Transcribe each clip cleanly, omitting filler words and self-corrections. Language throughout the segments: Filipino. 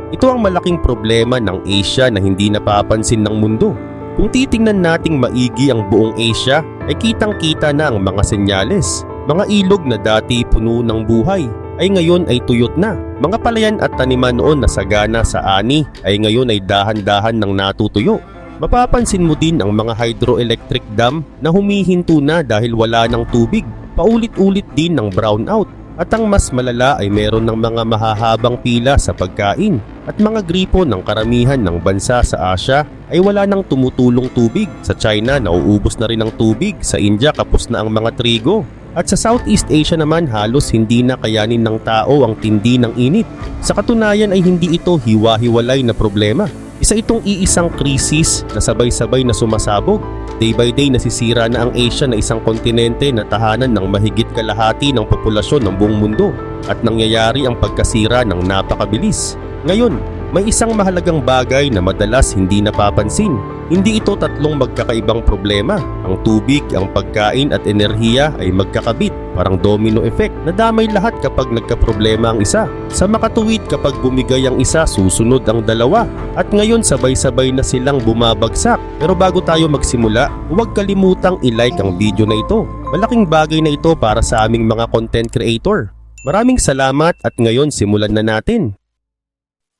Ito ang malaking problema ng Asia na hindi napapansin ng mundo. Kung titingnan nating maigi ang buong Asia, ay kitang-kita na ang mga senyales. Mga ilog na dati puno ng buhay ay ngayon ay tuyot na. Mga palayan at taniman noon na sagana sa ani ay ngayon ay dahan-dahan ng natutuyo. Mapapansin mo din ang mga hydroelectric dam na humihinto na dahil wala ng tubig. Paulit-ulit din ng brownout. At ang mas malala ay meron ng mga mahahabang pila sa pagkain. At mga gripo ng karamihan ng bansa sa Asia ay wala nang tumutulong tubig. Sa China, nauubos na rin ang tubig. Sa India, kapos na ang mga trigo. At sa Southeast Asia naman, halos hindi na kayanin ng tao ang tindi ng init. Sa katunayan ay hindi ito hiwa-hiwalay na problema. Isa itong iisang krisis na sabay-sabay na sumasabog. Day by day nasisira na ang Asia na isang kontinente na tahanan ng mahigit kalahati ng populasyon ng buong mundo. At nangyayari ang pagkasira ng napakabilis. Ngayon, may isang mahalagang bagay na madalas hindi napapansin. Hindi ito tatlong magkakaibang problema. Ang tubig, ang pagkain at enerhiya ay magkakabit. Parang domino effect na damay lahat kapag nagkaproblema ang isa. Sa makatuwid kapag bumigay ang isa, susunod ang dalawa. At ngayon sabay-sabay na silang bumabagsak. Pero bago tayo magsimula, huwag kalimutang i-like ang video na ito. Malaking bagay na ito para sa aming mga content creator. Maraming salamat at ngayon simulan na natin.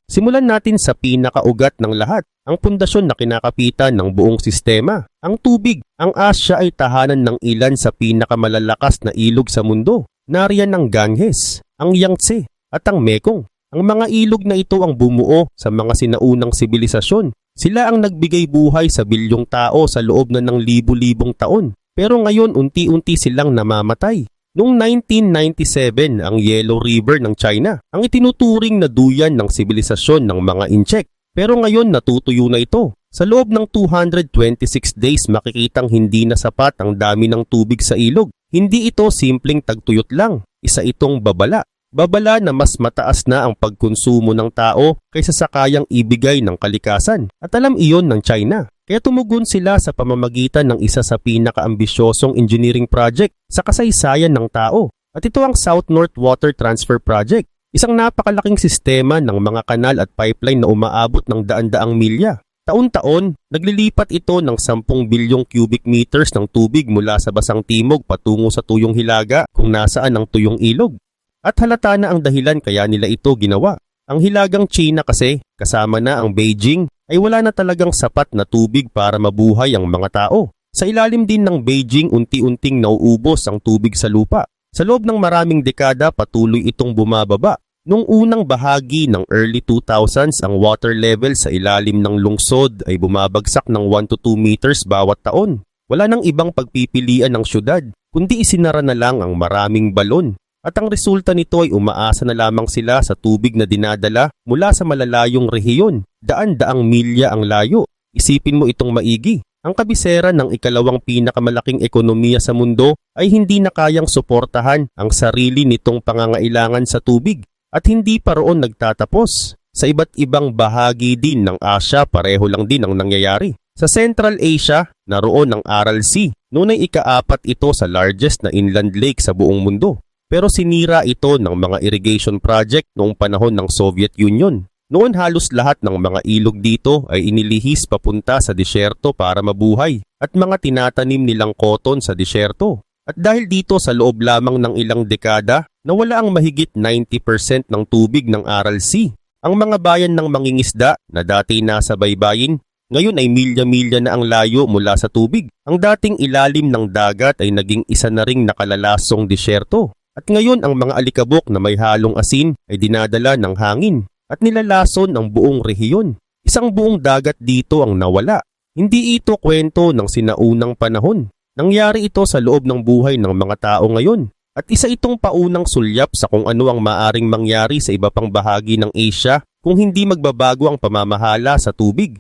Simulan natin sa pinakaugat ng lahat, ang pundasyon na kinakapitan ng buong sistema, ang tubig. Ang Asia ay tahanan ng ilan sa pinakamalalakas na ilog sa mundo. Nariyan ang Ganges, ang Yangtze at ang Mekong. Ang mga ilog na ito ang bumuo sa mga sinaunang sibilisasyon. Sila ang nagbigay buhay sa bilyong tao sa loob na ng libu-libong taon. Pero ngayon unti-unti silang namamatay. Noong 1997, ang Yellow River ng China ang itinuturing na duyan ng sibilisasyon ng mga Inchek. Pero ngayon natutuyo na ito. Sa loob ng 226 days makikitang hindi na sapat ang dami ng tubig sa ilog. Hindi ito simpleng tagtuyot lang. Isa itong babala. Babala na mas mataas na ang pagkonsumo ng tao kaysa sa kayang ibigay ng kalikasan. At alam iyon ng China. Kaya tumugon sila sa pamamagitan ng isa sa pinakaambisyosong engineering project sa kasaysayan ng tao. At ito ang South-North Water Transfer Project. Isang napakalaking sistema ng mga kanal at pipeline na umaabot ng daan-daang milya. Taon-taon, naglilipat ito ng 10 bilyong cubic meters ng tubig mula sa basang timog patungo sa tuyong hilaga kung nasaan ang tuyong ilog. At halata na ang dahilan kaya nila ito ginawa. Ang hilagang China kasi, kasama na ang Beijing, ay wala na talagang sapat na tubig para mabuhay ang mga tao. Sa ilalim din ng Beijing, unti-unting nauubos ang tubig sa lupa. Sa loob ng maraming dekada, patuloy itong bumababa. Noong unang bahagi ng early 2000s, ang water level sa ilalim ng lungsod ay bumabagsak ng 1 to 2 meters bawat taon. Wala nang ibang pagpipilian ng syudad, kundi isinara na lang ang maraming balon. At ang resulta nito ay umaasa na lamang sila sa tubig na dinadala mula sa malalayong rehiyon. Daan-daang milya ang layo. Isipin mo itong maigi. Ang kabisera ng ikalawang pinakamalaking ekonomiya sa mundo ay hindi na kayang suportahan ang sarili nitong pangangailangan sa tubig. At hindi pa roon nagtatapos. Sa iba't ibang bahagi din ng Asia, pareho lang din ang nangyayari. Sa Central Asia, naroon ang Aral Sea. Noon ay ika-4 ito sa largest na inland lake sa buong mundo. Pero sinira ito ng mga irrigation project noong panahon ng Soviet Union. Noon halos lahat ng mga ilog dito ay inilihis papunta sa disyerto para mabuhay at mga tinatanim nilang cotton sa disyerto. At dahil dito sa loob lamang ng ilang dekada, nawala ang mahigit 90% ng tubig ng Aral Sea. Ang mga bayan ng mangingisda na dati nasa baybayin, ngayon ay milya-milya na ang layo mula sa tubig. Ang dating ilalim ng dagat ay naging isa na ring nakalalasong disyerto. At ngayon ang mga alikabok na may halong asin ay dinadala ng hangin at nilalason ang buong rehiyon. Isang buong dagat dito ang nawala. Hindi ito kwento ng sinaunang panahon. Nangyari ito sa loob ng buhay ng mga tao ngayon. At isa itong paunang sulyap sa kung ano ang maaring mangyari sa iba pang bahagi ng Asia kung hindi magbabago ang pamamahala sa tubig.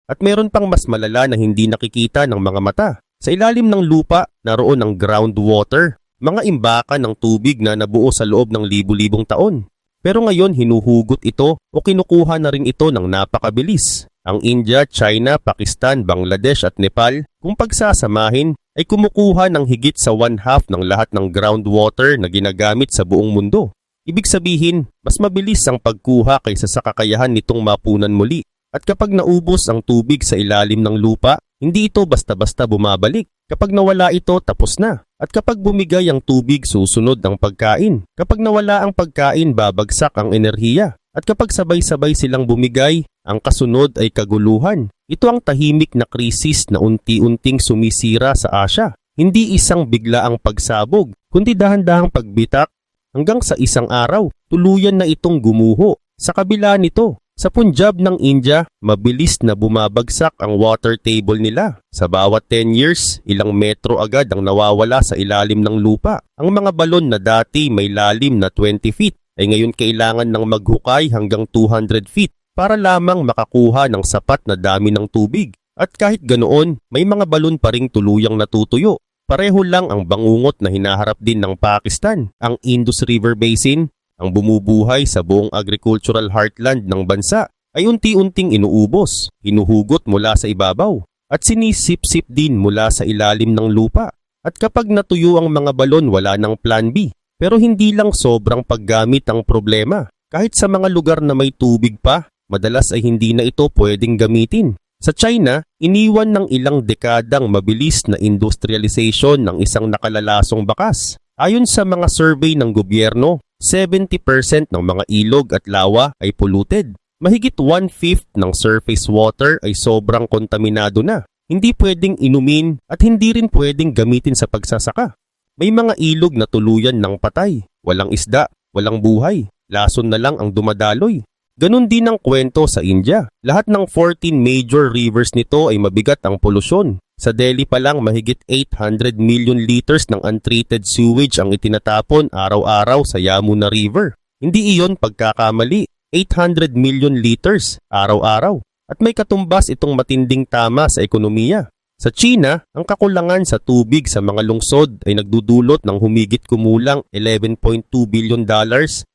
At meron pang mas malala na hindi nakikita ng mga mata. Sa ilalim ng lupa, naroon ang groundwater. Mga imbakan ng tubig na nabuo sa loob ng libu-libong taon. Pero ngayon hinuhugot ito o kinukuha na rin ito ng napakabilis. Ang India, China, Pakistan, Bangladesh at Nepal, kung pagsasamahin, ay kumukuha ng higit sa 1/2 ng lahat ng groundwater na ginagamit sa buong mundo. Ibig sabihin, mas mabilis ang pagkuha kaysa sa kakayahan nitong mapunan muli. At kapag naubos ang tubig sa ilalim ng lupa, hindi ito basta-basta bumabalik. Kapag nawala ito, tapos na. At kapag bumigay ang tubig, susunod ang pagkain. Kapag nawala ang pagkain, babagsak ang enerhiya. At kapag sabay-sabay silang bumigay, ang kasunod ay kaguluhan. Ito ang tahimik na krisis na unti-unting sumisira sa Asya. Hindi isang biglaang pagsabog, kundi dahan-dahang pagbitak hanggang sa isang araw, tuluyan na itong gumuho. Sa kabila nito, sa Punjab ng India, mabilis na bumabagsak ang water table nila. Sa bawat 10 years, ilang metro agad ang nawawala sa ilalim ng lupa. Ang mga balon na dati may lalim na 20 feet ay ngayon kailangan ng maghukay hanggang 200 feet para lamang makakuha ng sapat na dami ng tubig. At kahit ganoon, may mga balon pa ring tuluyang natutuyo. Pareho lang ang bangungot na hinaharap din ng Pakistan, ang Indus River Basin. Ang bumubuhay sa buong agricultural heartland ng bansa ay unti-unting inuubos, hinuhugot mula sa ibabaw, at sinisip-sip din mula sa ilalim ng lupa. At kapag natuyo ang mga balon, wala ng plan B. Pero hindi lang sobrang paggamit ang problema. Kahit sa mga lugar na may tubig pa, madalas ay hindi na ito pwedeng gamitin. Sa China, iniwan ng ilang dekadang mabilis na industrialization ng isang nakalalasong bakas. Ayon sa mga survey ng gobyerno, 70% ng mga ilog at lawa ay polluted. Mahigit 1/5 ng surface water ay sobrang kontaminado na. Hindi pwedeng inumin at hindi rin pwedeng gamitin sa pagsasaka. May mga ilog na tuluyan ng patay, walang isda, walang buhay, lason na lang ang dumadaloy. Ganon din ang kwento sa India. Lahat ng 14 major rivers nito ay mabigat ang polusyon. Sa Delhi pa lang mahigit 800 million liters ng untreated sewage ang itinatapon araw-araw sa Yamuna River. Hindi iyon pagkakamali, 800 million liters araw-araw. At may katumbas itong matinding tama sa ekonomiya. Sa China, ang kakulangan sa tubig sa mga lungsod ay nagdudulot ng humigit kumulang $11.2 billion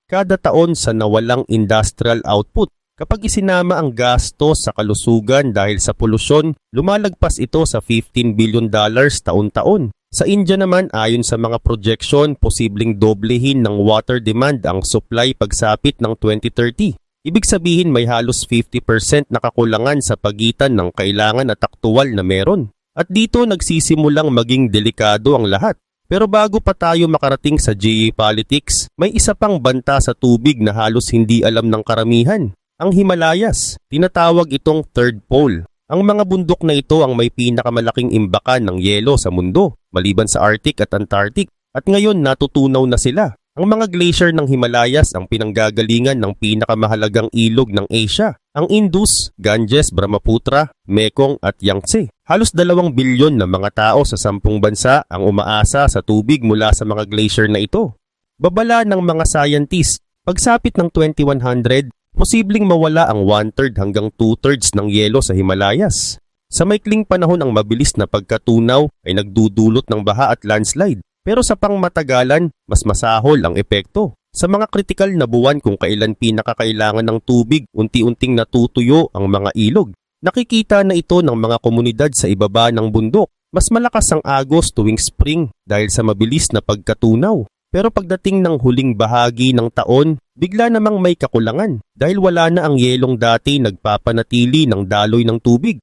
kada taon sa nawalang industrial output. Kapag isinama ang gasto sa kalusugan dahil sa polusyon, lumalagpas ito sa $15 billion taon-taon. Sa India naman, ayon sa mga projection, posibleng doblehin ng water demand ang supply pagsapit ng 2030. Ibig sabihin may halos 50% na kakulangan sa pagitan ng kailangan at aktuwal na meron. At dito nagsisimulang maging delikado ang lahat. Pero bago pa tayo makarating sa geopolitics, may isa pang banta sa tubig na halos hindi alam ng karamihan. Ang Himalayas, tinatawag itong third pole. Ang mga bundok na ito ang may pinakamalaking imbakan ng yelo sa mundo, maliban sa Arctic at Antarctic. At ngayon natutunaw na sila. Ang mga glacier ng Himalayas ang pinanggagalingan ng pinakamahalagang ilog ng Asia, ang Indus, Ganges, Brahmaputra, Mekong at Yangtze. Halos 2 bilyon na mga tao sa 10 bansa ang umaasa sa tubig mula sa mga glacier na ito. Babala ng mga scientist, pagsapit ng 2100, posibleng mawala ang 1/3 hanggang 2/3 ng yelo sa Himalayas. Sa maikling panahon ang mabilis na pagkatunaw ay nagdudulot ng baha at landslide. Pero sa pangmatagalan, mas masahol ang epekto. Sa mga kritikal na buwan kung kailan pinakakailangan ng tubig, unti-unting natutuyo ang mga ilog. Nakikita na ito ng mga komunidad sa ibaba ng bundok. Mas malakas ang agos tuwing spring dahil sa mabilis na pagkatunaw. Pero pagdating ng huling bahagi ng taon, bigla namang may kakulangan dahil wala na ang yelong dati nagpapanatili ng daloy ng tubig.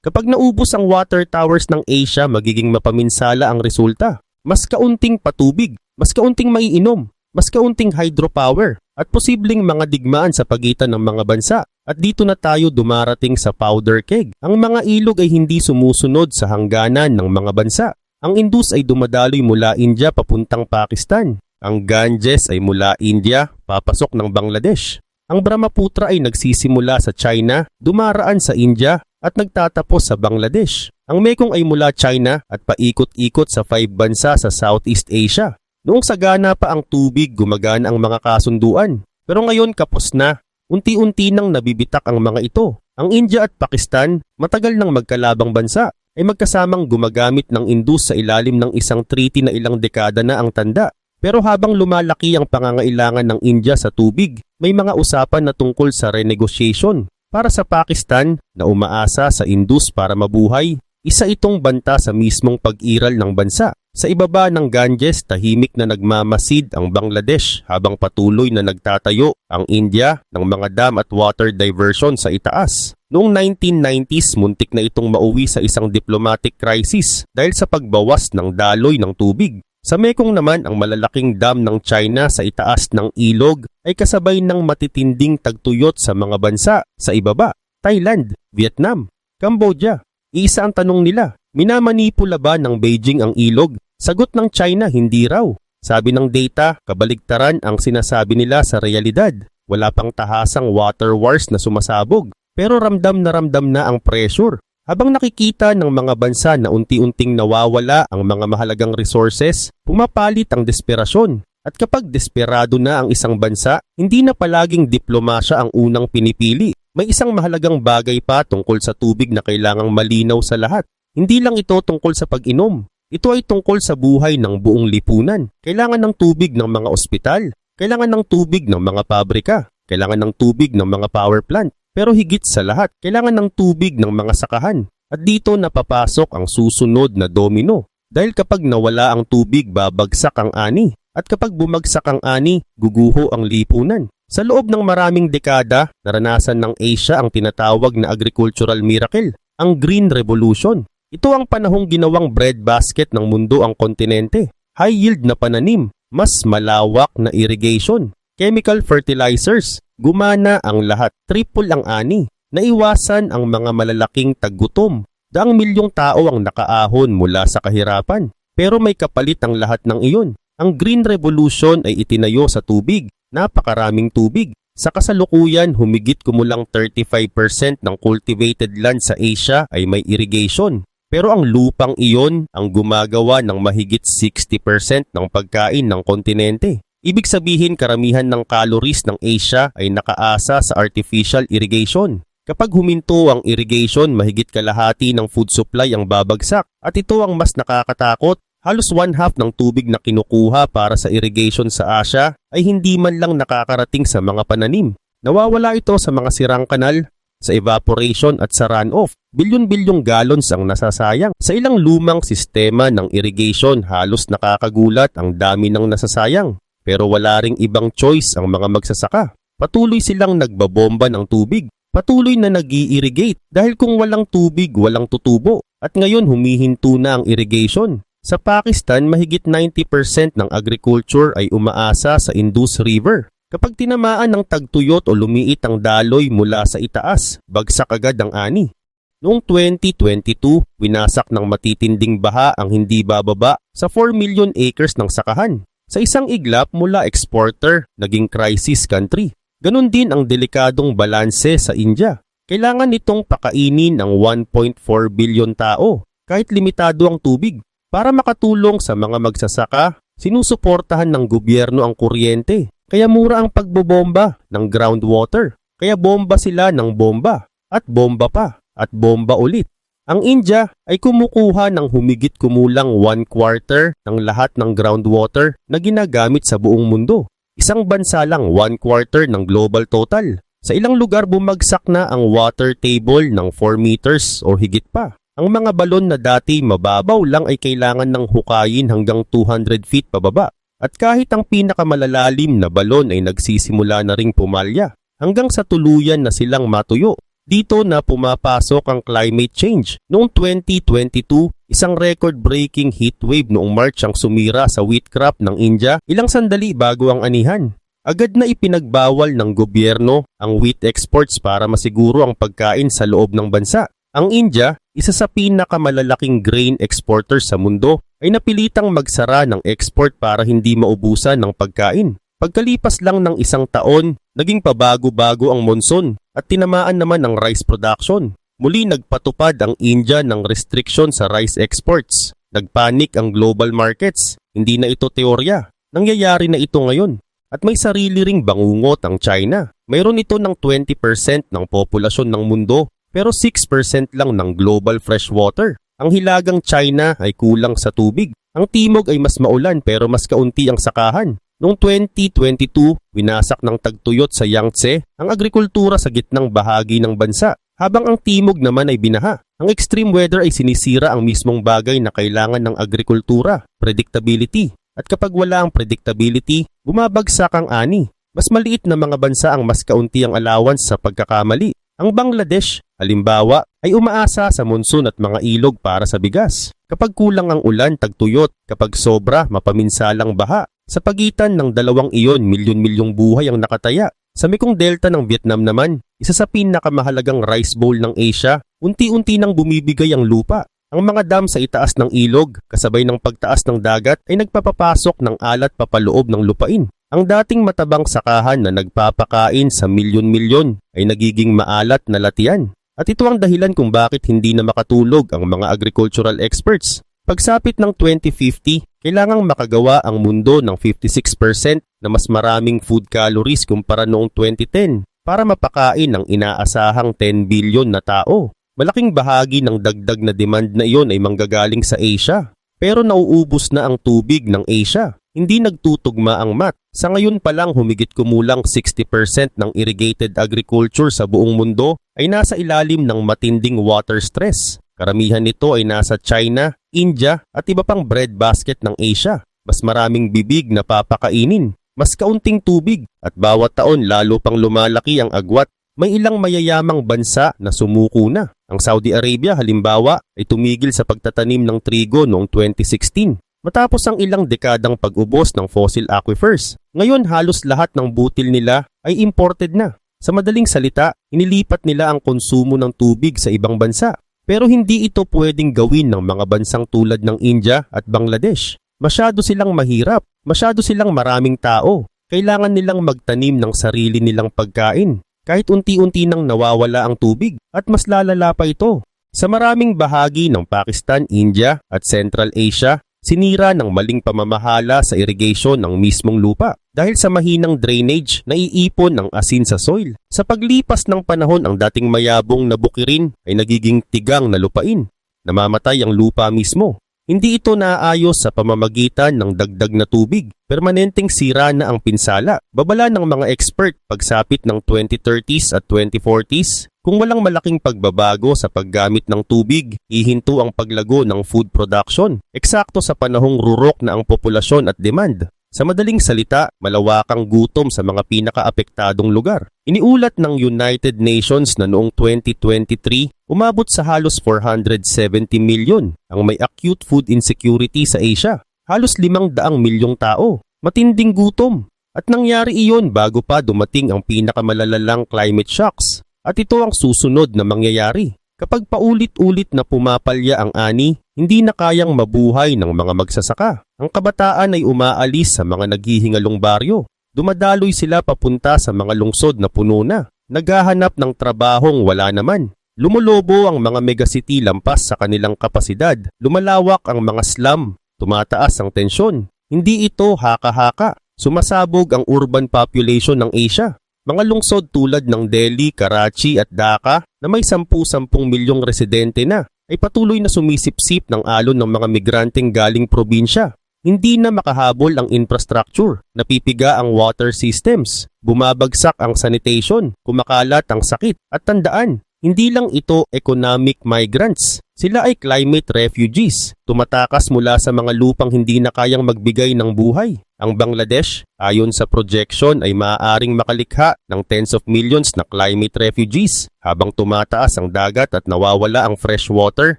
Kapag naubos ang water towers ng Asia, magiging mapaminsala ang resulta. Mas kaunting patubig, mas kaunting maiinom, mas kaunting hydropower, at posibleng mga digmaan sa pagitan ng mga bansa. At dito na tayo dumarating sa powder keg. Ang mga ilog ay hindi sumusunod sa hangganan ng mga bansa. Ang Indus ay dumadaloy mula India papuntang Pakistan. Ang Ganges ay mula India papasok ng Bangladesh. Ang Brahmaputra ay nagsisimula sa China, dumaraan sa India at nagtatapos sa Bangladesh. Ang Mekong ay mula China at paikot-ikot sa 5 bansa sa Southeast Asia. Noong sagana pa ang tubig, gumagana ang mga kasunduan. Pero ngayon kapos na, unti-unti nang nabibitak ang mga ito. Ang India at Pakistan, matagal nang magkalabang bansa, ay magkasamang gumagamit ng Indus sa ilalim ng isang treaty na ilang dekada na ang tanda. Pero habang lumalaki ang pangangailangan ng India sa tubig, may mga usapan na tungkol sa renegotiation. Para sa Pakistan na umaasa sa Indus para mabuhay, Isa itong banta sa mismong pag-iral ng bansa. Sa ibaba ng Ganges, tahimik na nagmamasid ang Bangladesh habang patuloy na nagtatayo ang India ng mga dam at water diversion sa itaas. Noong 1990s, muntik na itong mauwi sa isang diplomatic crisis dahil sa pagbawas ng daloy ng tubig. Sa Mekong naman, ang malalaking dam ng China sa itaas ng ilog ay kasabay ng matitinding tagtuyot sa mga bansa sa ibaba, Thailand, Vietnam, Cambodia. Isa ang tanong nila, minamanipula ba ng Beijing ang ilog? Sagot ng China, hindi raw. Sabi ng data, kabaligtaran ang sinasabi nila sa realidad. Wala pang tahasang water wars na sumasabog, pero ramdam na ang pressure. Habang nakikita ng mga bansa na unti-unting nawawala ang mga mahalagang resources, pumapalit ang desperasyon. At kapag desperado na ang isang bansa, hindi na palaging diplomasya ang unang pinipili. May isang mahalagang bagay pa tungkol sa tubig na kailangang malinaw sa lahat. Hindi lang ito tungkol sa pag-inom. Ito ay tungkol sa buhay ng buong lipunan. Kailangan ng tubig ng mga ospital. Kailangan ng tubig ng mga pabrika. Kailangan ng tubig ng mga power plant. Pero higit sa lahat, kailangan ng tubig ng mga sakahan. At dito napapasok ang susunod na domino. Dahil kapag nawala ang tubig, babagsak ang ani. At kapag bumagsak ang ani, guguho ang lipunan. Sa loob ng maraming dekada, naranasan ng Asia ang tinatawag na agricultural miracle, ang Green Revolution. Ito ang panahong ginawang breadbasket ng mundo ang kontinente. High yield na pananim, mas malawak na irrigation, chemical fertilizers, gumana ang lahat, triple ang ani. Naiwasan ang mga malalaking taggutom. Daang milyong tao ang nakaahon mula sa kahirapan. Pero may kapalit ang lahat ng iyon. Ang Green Revolution ay itinayo sa tubig. Napakaraming tubig. Sa kasalukuyan, humigit kumulang 35% ng cultivated land sa Asia ay may irrigation. Pero ang lupang iyon ang gumagawa ng mahigit 60% ng pagkain ng kontinente. Ibig sabihin karamihan ng calories ng Asia ay nakaasa sa artificial irrigation. Kapag huminto ang irrigation, mahigit kalahati ng food supply ang babagsak. At ito ang mas nakakatakot. Halos 1/2 ng tubig na kinukuha para sa irrigation sa Asia ay hindi man lang nakakarating sa mga pananim. Nawawala ito sa mga sirang kanal, sa evaporation at sa runoff. Bilyon-bilyong gallons ang nasasayang. Sa ilang lumang sistema ng irrigation, halos nakakagulat ang dami ng nasasayang. Pero wala ring ibang choice ang mga magsasaka. Patuloy silang nagbabomba ng tubig. Patuloy na nag-i-irrigate dahil kung walang tubig, walang tutubo. At ngayon humihinto na ang irrigation. Sa Pakistan, mahigit 90% ng agriculture ay umaasa sa Indus River. Kapag tinamaan ng tagtuyot o lumiit ang daloy mula sa itaas, bagsak agad ang ani. Noong 2022, winasak ng matitinding baha ang hindi bababa sa 4 million acres ng sakahan. Sa isang iglap mula exporter, naging crisis country. Ganon din ang delikadong balanse sa India. Kailangan nitong pakainin ang 1.4 billion tao, kahit limitado ang tubig. Para makatulong sa mga magsasaka, sinusuportahan ng gobyerno ang kuryente. Kaya mura ang pagbobomba ng groundwater. Kaya bomba sila ng bomba. At bomba pa. At bomba ulit. Ang India ay kumukuha ng humigit kumulang 1/4 ng lahat ng groundwater na ginagamit sa buong mundo. Isang bansa lang 1/4 ng global total. Sa ilang lugar bumagsak na ang water table ng 4 meters o higit pa. Ang mga balon na dati mababaw lang ay kailangan ng hukayin hanggang 200 feet pababa. At kahit ang pinakamalalalim na balon ay nagsisimula na ring pumalya hanggang sa tuluyan na silang matuyo. Dito na pumapasok ang climate change. Noong 2022, isang record-breaking heatwave noong March ang sumira sa wheat crop ng India ilang sandali bago ang anihan. Agad na ipinagbawal ng gobyerno ang wheat exports para masiguro ang pagkain sa loob ng bansa. Ang India, isa sa pinakamalalaking grain exporter sa mundo, ay napilitang magsara ng export para hindi maubusan ng pagkain. Pagkalipas lang ng isang taon, naging pabago-bago ang monsoon at tinamaan naman ang rice production. Muli nagpatupad ang India ng restriction sa rice exports. Nagpanik ang global markets. Hindi na ito teorya. Nangyayari na ito ngayon. At may sarili ring bangungot ang China. Mayroon ito ng 20% ng populasyon ng mundo. Pero 6% lang ng global freshwater. Ang hilagang China ay kulang sa tubig. Ang timog ay mas maulan pero mas kaunti ang sakahan. Noong 2022, winasak ng tagtuyot sa Yangtze ang agrikultura sa gitnang bahagi ng bansa. habang ang timog naman ay binaha. Ang extreme weather ay sinisira ang mismong bagay na kailangan ng agrikultura, predictability. At kapag wala ang predictability, bumabagsak ang ani. Mas maliit na mga bansa ang mas kaunti ang allowance sa pagkakamali. Ang Bangladesh, halimbawa, ay umaasa sa monsoon at mga ilog para sa bigas. Kapag kulang ang ulan, tagtuyot. Kapag sobra, mapaminsalang baha. Sa pagitan ng dalawang iyon, milyon-milyong buhay ang nakataya. Sa Mekong Delta ng Vietnam naman, isa sa pinakamahalagang rice bowl ng Asia, unti-unti nang bumibigay ang lupa. Ang mga dam sa itaas ng ilog, kasabay ng pagtaas ng dagat, ay nagpapapasok ng alat papaloob ng lupain. Ang dating matabang sakahan na nagpapakain sa milyon-milyon ay nagiging maalat na latian. At ito ang dahilan kung bakit hindi na makatulog ang mga agricultural experts. Pagsapit ng 2050, kailangang makagawa ang mundo ng 56% na mas maraming food calories kumpara noong 2010 para mapakain ang inaasahang 10 billion na tao. Malaking bahagi ng dagdag na demand na iyon ay manggagaling sa Asia. Pero nauubos na ang tubig ng Asia. Hindi nagtutugma ang math. Sa ngayon pa lang humigit kumulang 60% ng irrigated agriculture sa buong mundo ay nasa ilalim ng matinding water stress. Karamihan nito ay nasa China, India at iba pang breadbasket ng Asia. Mas maraming bibig na papakainin, mas kaunting tubig at bawat taon lalo pang lumalaki ang agwat. May ilang mayayamang bansa na sumuko na. Ang Saudi Arabia halimbawa ay tumigil sa pagtatanim ng trigo noong 2016 matapos ang ilang dekadang pag-ubos ng fossil aquifers. Ngayon halos lahat ng butil nila ay imported na. Sa madaling salita, inilipat nila ang konsumo ng tubig sa ibang bansa. Pero hindi ito pwedeng gawin ng mga bansang tulad ng India at Bangladesh. Masyado silang mahirap, masyado silang maraming tao. Kailangan nilang magtanim ng sarili nilang pagkain. Kahit unti-unti nang nawawala ang tubig at mas lalala pa ito. Sa maraming bahagi ng Pakistan, India at Central Asia, sinira ng maling pamamahala sa irrigation ng mismong lupa. Dahil sa mahinang drainage, naiipon ang asin sa soil. Sa paglipas ng panahon, ang dating mayabong na bukirin ay nagiging tigang na lupain. Namamatay ang lupa mismo. Hindi ito naayos sa pamamagitan ng dagdag na tubig. Permanenteng sira na ang pinsala. Babala ng mga expert pagsapit ng 2030s at 2040s, kung walang malaking pagbabago sa paggamit ng tubig, hihinto ang paglago ng food production, eksakto sa panahong rurok na ang populasyon at demand. Sa madaling salita, malawakang gutom sa mga pinakaapektadong lugar. Iniulat ng United Nations na noong 2023, umabot sa halos 470 milyon ang may acute food insecurity sa Asia. Halos 500 milyong tao. Matinding gutom. At nangyari iyon bago pa dumating ang pinakamalalalang climate shocks. At ito ang susunod na mangyayari. Kapag paulit-ulit na pumapalya ang ani, hindi na kayang mabuhay ng mga magsasaka. Ang kabataan ay umaalis sa mga naghihingalong baryo. Dumadaloy sila papunta sa mga lungsod na puno na. Naghahanap ng trabahong wala naman. Lumulobo ang mga megacity lampas sa kanilang kapasidad. Lumalawak ang mga slum. Tumataas ang tensyon. Hindi ito haka-haka. Sumasabog ang urban population ng Asia. Mga lungsod tulad ng Delhi, Karachi at Dhaka na may 10-10 milyong residente na ay patuloy na sumisipsip ng alon ng mga migranteng galing probinsya. Hindi na makahabol ang infrastructure, napipiga ang water systems, bumabagsak ang sanitation, kumakalat ang sakit. At tandaan, hindi lang ito economic migrants. Sila ay climate refugees, tumatakas mula sa mga lupang hindi na kayang magbigay ng buhay. Ang Bangladesh, ayon sa projection, ay maaaring makalikha ng tens of millions na climate refugees habang tumataas ang dagat at nawawala ang fresh water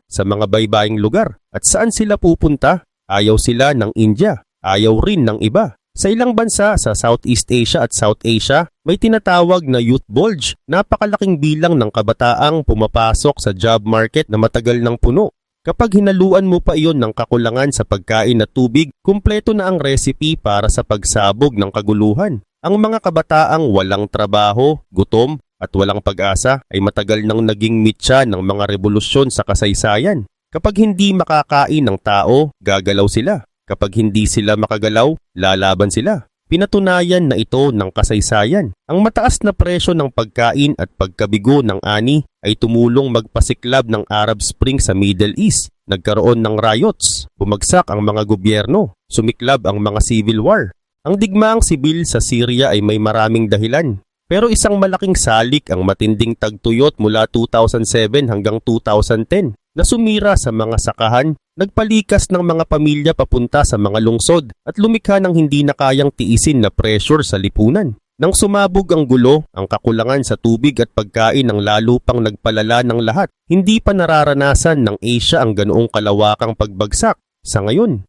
sa mga baybaying lugar. At saan sila pupunta? Ayaw sila ng India, ayaw rin ng iba. Sa ilang bansa sa Southeast Asia at South Asia, may tinatawag na youth bulge, napakalaking bilang ng kabataang pumapasok sa job market na matagal ng puno. Kapag hinaluan mo pa iyon ng kakulangan sa pagkain at tubig, kumpleto na ang recipe para sa pagsabog ng kaguluhan. Ang mga kabataang walang trabaho, gutom at walang pag-asa ay matagal nang naging mitya ng mga revolusyon sa kasaysayan. Kapag hindi makakain ng tao, gagalaw sila. Kapag hindi sila makagalaw, lalaban sila. Pinatunayan na ito ng kasaysayan. Ang mataas na presyo ng pagkain at pagkabigo ng ani ay tumulong magpasiklab ng Arab Spring sa Middle East. Nagkaroon ng riots, bumagsak ang mga gobyerno, sumiklab ang mga civil war. Ang digmaang sibil sa Syria ay may maraming dahilan. Pero isang malaking salik ang matinding tagtuyot mula 2007 hanggang 2010 na sumira sa mga sakahan, nagpalikas ng mga pamilya papunta sa mga lungsod at lumikha ng hindi na kayang tiisin na pressure sa lipunan. Nang sumabog ang gulo, ang kakulangan sa tubig at pagkain ang lalo pang nagpalala ng lahat. Hindi pa nararanasan ng Asia ang ganoong kalawakang pagbagsak sa ngayon.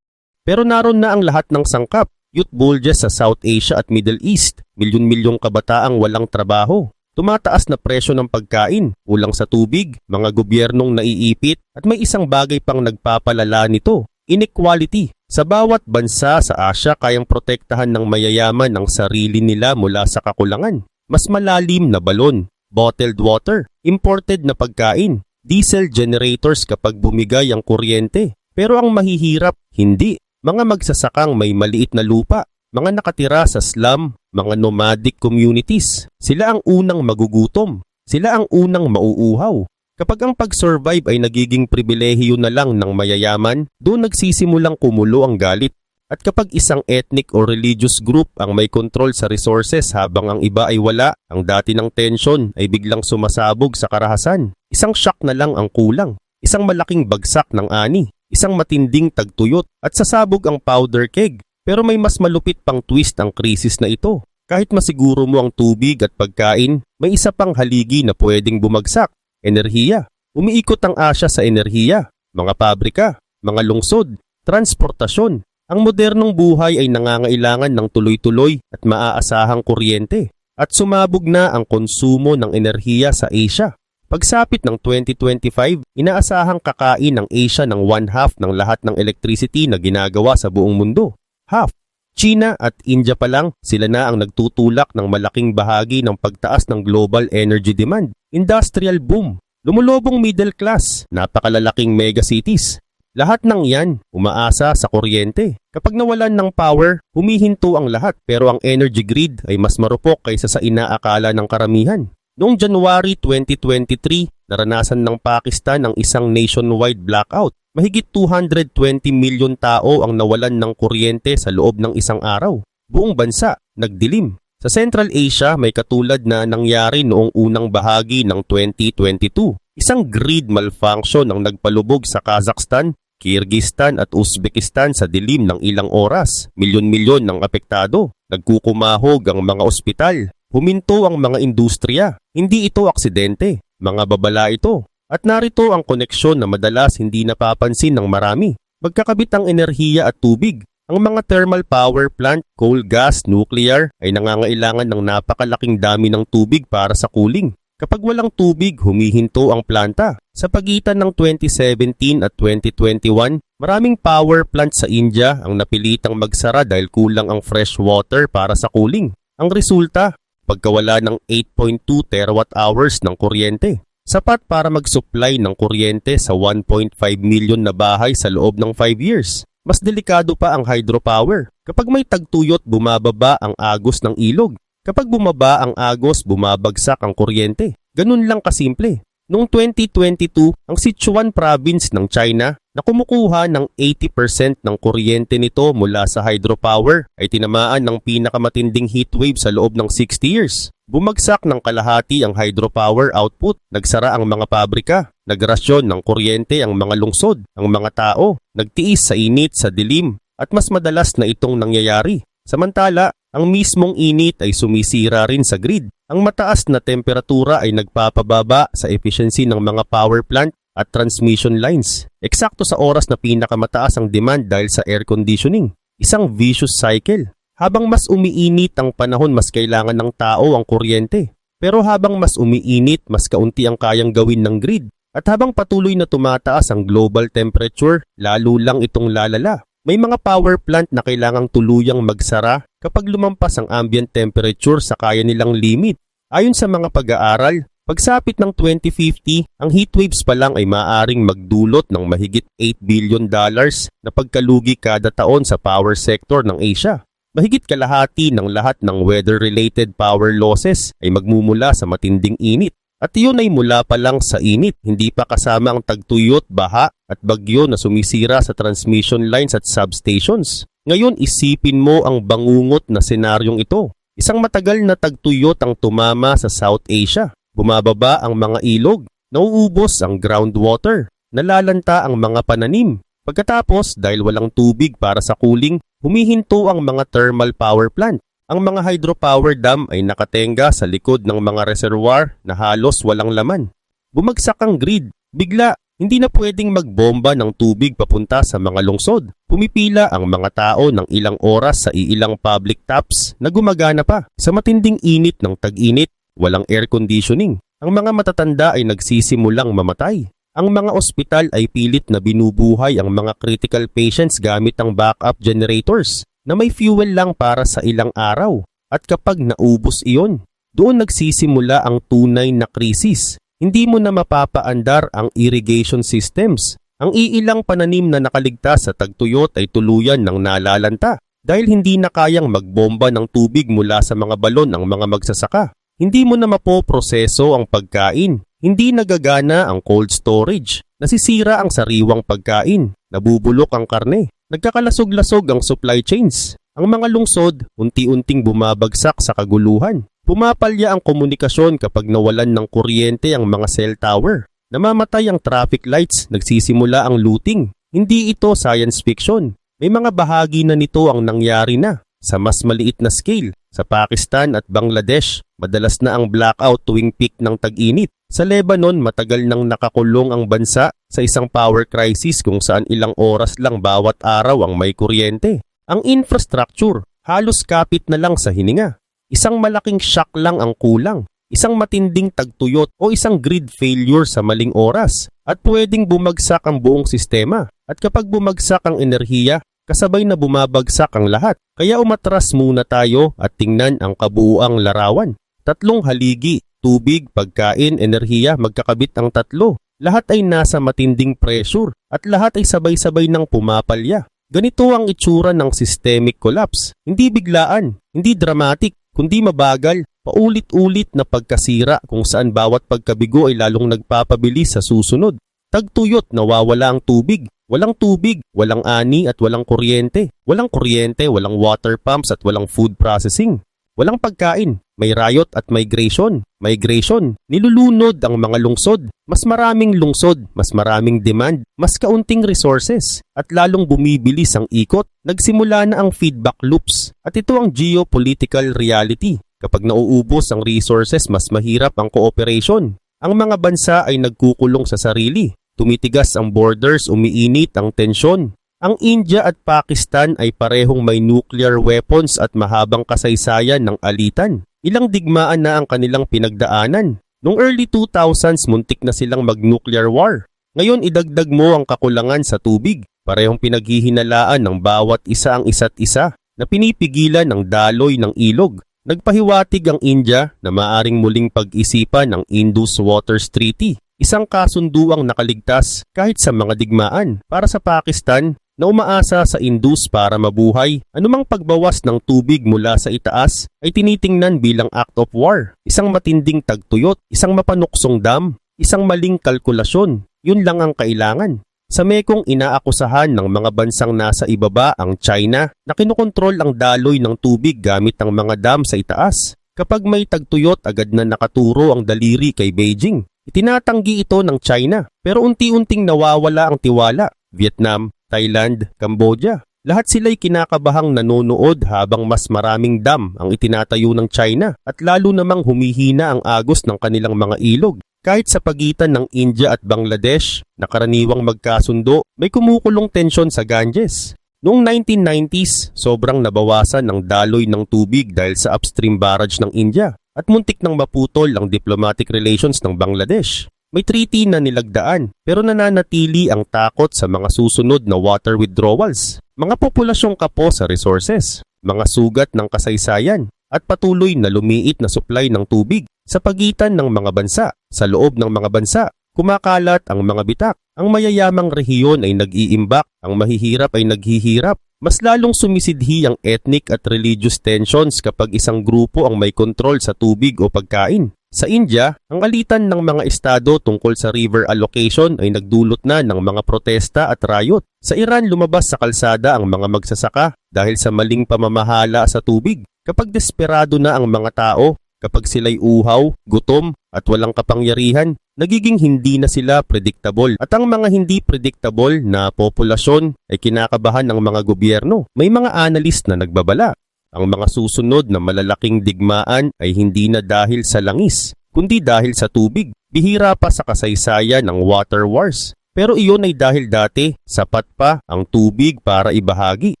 Pero naroon na ang lahat ng sangkap, youth bulges sa South Asia at Middle East, milyon-milyong kabataang walang trabaho. Tumataas na presyo ng pagkain, kulang sa tubig, mga gobyernong naiipit at may isang bagay pang nagpapalala nito, inequality. Sa bawat bansa sa Asia kayang protektahan ng mayayaman ang sarili nila mula sa kakulangan. Mas malalim na balon, bottled water, imported na pagkain, diesel generators kapag bumigay ang kuryente. Pero ang mahihirap, hindi. Mga magsasakang may maliit na lupa, mga nakatira sa slum, mga nomadic communities. Sila ang unang magugutom. Sila ang unang mauuhaw. Kapag ang pag-survive ay nagiging pribilehiyo na lang ng mayayaman, doon nagsisimulang kumulo ang galit. At kapag isang ethnic o religious group ang may control sa resources habang ang iba ay wala, ang dati ng tension ay biglang sumasabog sa karahasan. Isang shock na lang ang kulang. Isang malaking bagsak ng ani. Isang matinding tagtuyot at sasabog ang powder keg. Pero may mas malupit pang twist ang krisis na ito. Kahit masiguro mo ang tubig at pagkain, may isa pang haligi na pwedeng bumagsak. Enerhiya. Umiikot ang Asya sa enerhiya, mga pabrika, mga lungsod, transportasyon. Ang modernong buhay ay nangangailangan ng tuloy-tuloy at maaasahang kuryente. At sumabog na ang konsumo ng enerhiya sa Asia. Pagsapit ng 2025, inaasahang kakain ng Asia ng 1/2 ng lahat ng electricity na ginagawa sa buong mundo. Half. China at India pa lang, sila na ang nagtutulak ng malaking bahagi ng pagtaas ng global energy demand. Industrial boom, lumulubong middle class, napakalalaking megacities. Lahat ng yan, umaasa sa kuryente. Kapag nawalan ng power, humihinto ang lahat pero ang energy grid ay mas marupok kaysa sa inaakala ng karamihan. Noong January 2023, naranasan ng Pakistan ang isang nationwide blackout. Mahigit 220 milyon tao ang nawalan ng kuryente sa loob ng isang araw. Buong bansa, nagdilim. Sa Central Asia, may katulad na nangyari noong unang bahagi ng 2022. Isang grid malfunction ang nagpalubog sa Kazakhstan, Kyrgyzstan at Uzbekistan sa dilim ng ilang oras. Milyon-milyon ng apektado. Nagkukumahog ang mga ospital. Huminto ang mga industriya. Hindi ito aksidente. Mga babala ito. At narito ang koneksyon na madalas hindi napapansin ng marami. Magkakabit ang enerhiya at tubig. Ang mga thermal power plant, coal, gas, nuclear ay nangangailangan ng napakalaking dami ng tubig para sa cooling. Kapag walang tubig, humihinto ang planta. Sa pagitan ng 2017 at 2021, maraming power plant sa India ang napilitang magsara dahil kulang ang fresh water para sa cooling. Ang resulta, pagkawala ng 8.2 terawatt hours ng kuryente. Sapat para mag-supply ng kuryente sa 1.5 million na bahay sa loob ng 5 years. Mas delikado pa ang hydropower. Kapag may tagtuyot, bumababa ang agos ng ilog. Kapag bumaba ang agos, bumabagsak ang kuryente. Ganun lang kasimple. Noong 2022, ang Sichuan province ng China na kumukuha ng 80% ng kuryente nito mula sa hydropower ay tinamaan ng pinakamatinding heatwave sa loob ng 60 years. Bumagsak ng kalahati ang hydropower output, nagsara ang mga pabrika, nagrasyon ng kuryente ang mga lungsod, ang mga tao, nagtiis sa init sa dilim at mas madalas na itong nangyayari. Samantala, ang mismong init ay sumisira rin sa grid. Ang mataas na temperatura ay nagpapababa sa efficiency ng mga power plant at transmission lines. Eksakto sa oras na pinakamataas ang demand dahil sa air conditioning. Isang vicious cycle. Habang mas umiinit ang panahon, mas kailangan ng tao ang kuryente. Pero habang mas umiinit, mas kaunti ang kayang gawin ng grid. At habang patuloy na tumataas ang global temperature, lalo lang itong lalala. May mga power plant na kailangang tuluyang magsara kapag lumampas ang ambient temperature sa kaya nilang limit. Ayon sa mga pag-aaral, pagsapit ng 2050, ang heatwaves pa lang ay maaaring magdulot ng mahigit $8 billion na pagkalugi kada taon sa power sector ng Asia. Mahigit kalahati ng lahat ng weather-related power losses ay magmumula sa matinding init. At iyon ay mula pa lang sa init, hindi pa kasama ang tagtuyot, baha at bagyo na sumisira sa transmission lines at substations. Ngayon isipin mo ang bangungot na senaryong ito. Isang matagal na tagtuyot ang tumama sa South Asia. Bumababa ang mga ilog, nauubos ang groundwater, nalalanta ang mga pananim. Pagkatapos, dahil walang tubig para sa cooling, humihinto ang mga thermal power plant. Ang mga hydropower dam ay nakatenga sa likod ng mga reservoir na halos walang laman. Bumagsak ang grid. Bigla, hindi na pwedeng magbomba ng tubig papunta sa mga lungsod. Pumipila ang mga tao ng ilang oras sa iilang public taps na gumagana pa. Sa matinding init ng tag-init, walang air conditioning. Ang mga matatanda ay nagsisimulang mamatay. Ang mga ospital ay pilit na binubuhay ang mga critical patients gamit ang backup generators na may fuel lang para sa ilang araw. At kapag naubos iyon, doon nagsisimula ang tunay na krisis. Hindi mo na mapapaandar ang irrigation systems. Ang iilang pananim na nakaligtas sa tagtuyot ay tuluyan ng nalalanta dahil hindi na kayang magbomba ng tubig mula sa mga balon ang mga magsasaka. Hindi mo na mapoproseso ang pagkain. Hindi nagagana ang cold storage. Nasisira ang sariwang pagkain. Nabubulok ang karne. Nagkakalasog-lasog ang supply chains. Ang mga lungsod unti-unting bumabagsak sa kaguluhan. Pumapalya ang komunikasyon kapag nawalan ng kuryente ang mga cell tower. Namamatay ang traffic lights, nagsisimula ang looting. Hindi ito science fiction. May mga bahagi na nito ang nangyari na sa mas maliit na scale. Sa Pakistan at Bangladesh, madalas na ang blackout tuwing peak ng tag-init. Sa Lebanon, matagal nang nakakulong ang bansa sa isang power crisis kung saan ilang oras lang bawat araw ang may kuryente. Ang infrastructure, halos kapit na lang sa hininga. Isang malaking shock lang ang kulang. Isang matinding tagtuyot o isang grid failure sa maling oras at pwedeng bumagsak ang buong sistema. At kapag bumagsak ang enerhiya, kasabay na bumabagsak ang lahat. Kaya umatras muna tayo at tingnan ang kabuuang larawan. Tatlong haligi, tubig, pagkain, enerhiya, magkakabit ang tatlo. Lahat ay nasa matinding pressure at lahat ay sabay-sabay ng pumapalya. Ganito ang itsura ng systemic collapse. Hindi biglaan, hindi dramatic, kundi mabagal, paulit-ulit na pagkasira kung saan bawat pagkabigo ay lalong nagpapabilis sa susunod. Tagtuyot, nawawala ang tubig. Walang tubig, walang ani at walang kuryente. Walang kuryente, walang water pumps at walang food processing. Walang pagkain, may riot at migration. Migration, nilulunod ang mga lungsod. Mas maraming lungsod, mas maraming demand, mas kaunting resources. At lalong bumibilis ang ikot, nagsimula na ang feedback loops. At ito ang geopolitical reality. Kapag nauubos ang resources, mas mahirap ang cooperation. Ang mga bansa ay nagkukulong sa sarili. Tumitigas ang borders, umiinit ang tensyon. Ang India at Pakistan ay parehong may nuclear weapons at mahabang kasaysayan ng alitan. Ilang digmaan na ang kanilang pinagdaanan. Noong early 2000s, muntik na silang mag-nuclear war. Ngayon, idagdag mo ang kakulangan sa tubig. Parehong pinaghihinalaan ng bawat isa ang isa't isa na pinipigilan ng daloy ng ilog. Nagpahiwatig ang India na maaring muling pag-isipan ang Indus Waters Treaty. Isang kasunduang nakaligtas kahit sa mga digmaan. Para sa Pakistan na umaasa sa Indus para mabuhay, anumang pagbawas ng tubig mula sa itaas ay tinitingnan bilang act of war. Isang matinding tagtuyot, isang mapanuksong dam, isang maling kalkulasyon. Yun lang ang kailangan. Sa Mekong, inaakusahan ng mga bansang nasa ibaba ang China na kinokontrol ang daloy ng tubig gamit ang mga dam sa itaas. Kapag may tagtuyot, agad na nakaturo ang daliri kay Beijing. Itinatanggi ito ng China pero unti-unting nawawala ang tiwala. Vietnam, Thailand, Cambodia. Lahat sila'y kinakabahang nanonood habang mas maraming dam ang itinatayo ng China at lalo namang humihina ang agos ng kanilang mga ilog. Kahit sa pagitan ng India at Bangladesh na karaniwang magkasundo, may kumukulong tensyon sa Ganges. Noong 1990s, sobrang nabawasan ng daloy ng tubig dahil sa upstream barrage ng India. At muntik nang maputol ang diplomatic relations ng Bangladesh. May treaty na nilagdaan pero nananatili ang takot sa mga susunod na water withdrawals. Mga populasyong kapo sa resources, mga sugat ng kasaysayan at patuloy na lumiit na supply ng tubig sa pagitan ng mga bansa. Sa loob ng mga bansa, kumakalat ang mga bitak. Ang mayayamang rehiyon ay nag-iimbak, ang mahihirap ay naghihirap. Mas lalong sumisidhi ang ethnic at religious tensions kapag isang grupo ang may kontrol sa tubig o pagkain. Sa India, ang alitan ng mga estado tungkol sa river allocation ay nagdulot na ng mga protesta at riot. Sa Iran, lumabas sa kalsada ang mga magsasaka dahil sa maling pamamahala sa tubig. Kapag desperado na ang mga tao, kapag sila'y uhaw, gutom at walang kapangyarihan, nagiging hindi na sila predictable. At ang mga hindi predictable na populasyon ay kinakabahan ng mga gobyerno. May mga analyst na nagbabala. Ang mga susunod na malalaking digmaan ay hindi na dahil sa langis, kundi dahil sa tubig. Bihira pa sa kasaysayan ng water wars. Pero iyon ay dahil dati, sapat pa ang tubig para ibahagi.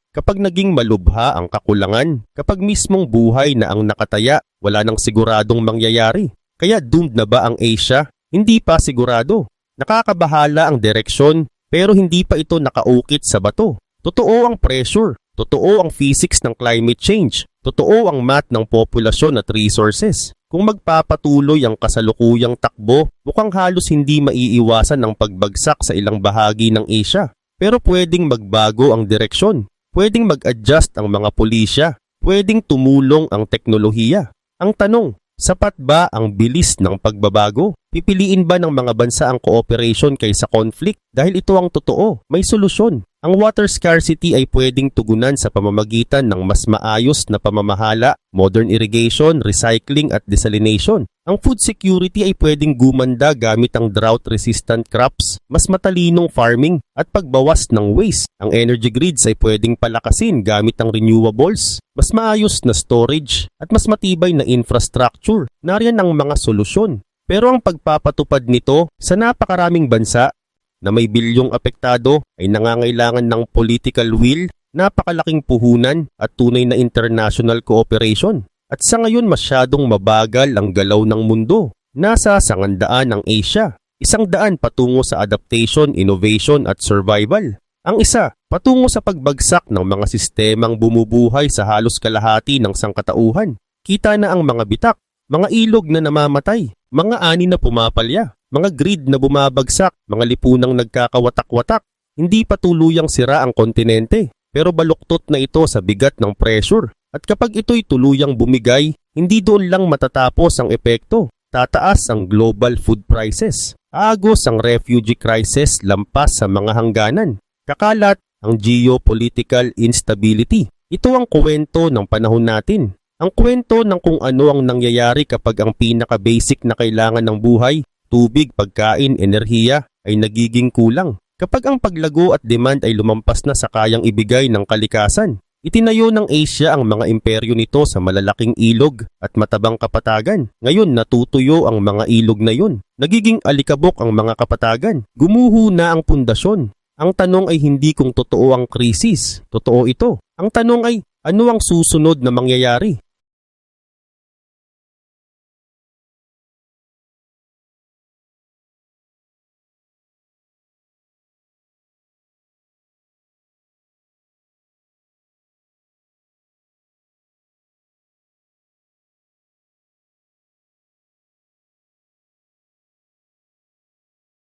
Kapag naging malubha ang kakulangan, kapag mismong buhay na ang nakataya, wala nang siguradong mangyayari. Kaya doomed na ba ang Asia? Hindi pa sigurado. Nakakabahala ang direksyon, pero hindi pa ito nakaukit sa bato. Totoo ang pressure. Totoo ang physics ng climate change. Totoo ang math ng populasyon at resources. Kung magpapatuloy ang kasalukuyang takbo, mukhang halos hindi maiiwasan ang pagbagsak sa ilang bahagi ng Asia. Pero pwedeng magbago ang direksyon. Pwedeng mag-adjust ang mga pulisya. Pwedeng tumulong ang teknolohiya. Ang tanong, sapat ba ang bilis ng pagbabago? Pipiliin ba ng mga bansa ang cooperation kaysa conflict? Dahil ito ang totoo, may solusyon. Ang water scarcity ay pwedeng tugunan sa pamamagitan ng mas maayos na pamamahala, modern irrigation, recycling at desalination. Ang food security ay pwedeng gumanda gamit ang drought-resistant crops, mas matalinong farming at pagbawas ng waste. Ang energy grids ay pwedeng palakasin gamit ang renewables, mas maayos na storage at mas matibay na infrastructure. Nariyan ang mga solusyon. Pero ang pagpapatupad nito sa napakaraming bansa na may bilyong apektado ay nangangailangan ng political will, napakalaking puhunan at tunay na international cooperation. At sa ngayon masyadong mabagal ang galaw ng mundo. Nasa 100 ang Asia, 100 patungo sa adaptation, innovation at survival. Ang isa, patungo sa pagbagsak ng mga sistemang bumubuhay sa halos kalahati ng sangkatauhan. Kita na ang mga bitak, mga ilog na namamatay, mga ani na pumapalya, mga grid na bumabagsak, mga lipunang nagkakawatak-watak. Hindi pa tuluyang sira ang kontinente, pero baluktot na ito sa bigat ng pressure. At kapag ito'y tuluyang bumigay, hindi doon lang matatapos ang epekto. Tataas ang global food prices. Aagos ang refugee crisis lampas sa mga hangganan. Kakalat ang geopolitical instability. Ito ang kwento ng panahon natin. Ang kwento ng kung ano ang nangyayari kapag ang pinaka-basic na kailangan ng buhay, tubig, pagkain, enerhiya, ay nagiging kulang. Kapag ang paglago at demand ay lumampas na sa kayang ibigay ng kalikasan, itinayo ng Asia ang mga imperyo nito sa malalaking ilog at matabang kapatagan. Ngayon natutuyo ang mga ilog na yun. Nagiging alikabok ang mga kapatagan. Gumuho na ang pundasyon. Ang tanong ay hindi kung totoo ang krisis. Totoo ito. Ang tanong ay ano ang susunod na mangyayari?